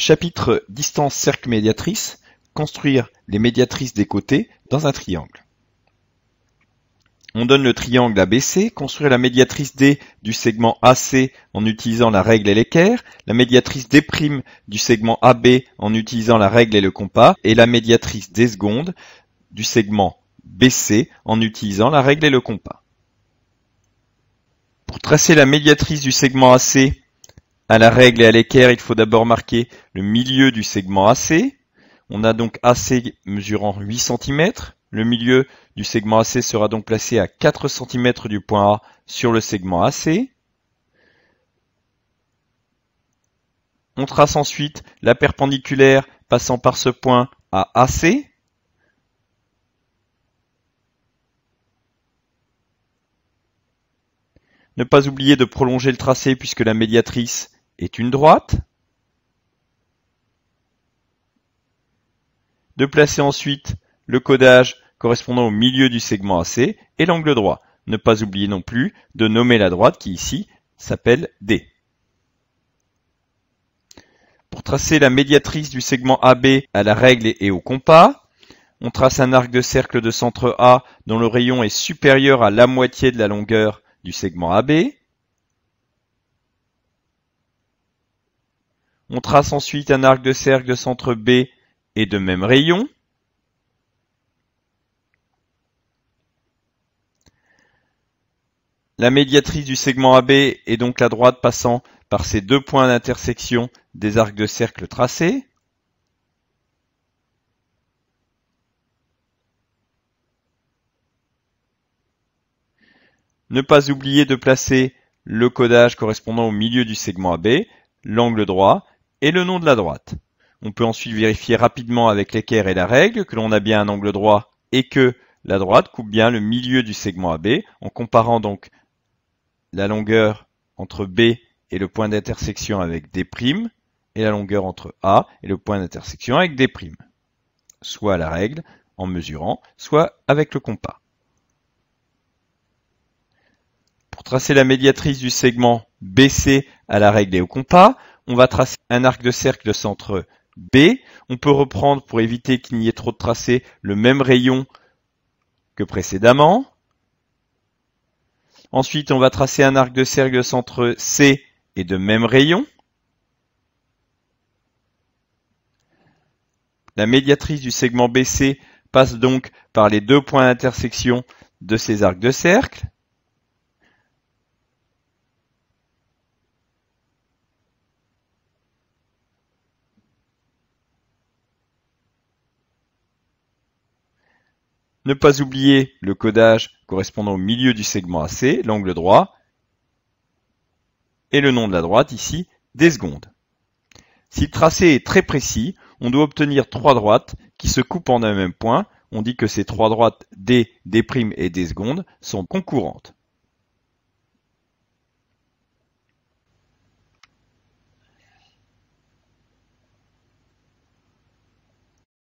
Chapitre distance cercle médiatrice, construire les médiatrices des côtés dans un triangle. On donne le triangle ABC, construire la médiatrice D du segment AC en utilisant la règle et l'équerre, la médiatrice D' du segment AB en utilisant la règle et le compas, et la médiatrice D' du segment BC en utilisant la règle et le compas. Pour tracer la médiatrice du segment AC à la règle et à l'équerre, il faut d'abord marquer le milieu du segment AC. On a donc AC mesurant 8 cm. Le milieu du segment AC sera donc placé à 4 cm du point A sur le segment AC. On trace ensuite la perpendiculaire passant par ce point à AC. Ne pas oublier de prolonger le tracé puisque la médiatrice est une droite. De placer ensuite le codage correspondant au milieu du segment AC et l'angle droit. Ne pas oublier non plus de nommer la droite qui ici s'appelle D. Pour tracer la médiatrice du segment AB à la règle et au compas, on trace un arc de cercle de centre A dont le rayon est supérieur à la moitié de la longueur du segment AB. On trace ensuite un arc de cercle de centre B et de même rayon. La médiatrice du segment AB est donc la droite passant par ces deux points d'intersection des arcs de cercle tracés. Ne pas oublier de placer le codage correspondant au milieu du segment AB, l'angle droit et le nom de la droite. On peut ensuite vérifier rapidement avec l'équerre et la règle que l'on a bien un angle droit et que la droite coupe bien le milieu du segment AB en comparant donc la longueur entre B et le point d'intersection avec D' et la longueur entre A et le point d'intersection avec D', soit à la règle en mesurant, soit avec le compas. Pour tracer la médiatrice du segment BC à la règle et au compas, on va tracer un arc de cercle de centre B. On peut reprendre, pour éviter qu'il n'y ait trop de tracés, le même rayon que précédemment. Ensuite, on va tracer un arc de cercle de centre C et de même rayon. La médiatrice du segment BC passe donc par les deux points d'intersection de ces arcs de cercle. Ne pas oublier le codage correspondant au milieu du segment AC, l'angle droit, et le nom de la droite ici, D'. Si le tracé est très précis, on doit obtenir trois droites qui se coupent en un même point. On dit que ces trois droites D', D' et D' sont concurrentes.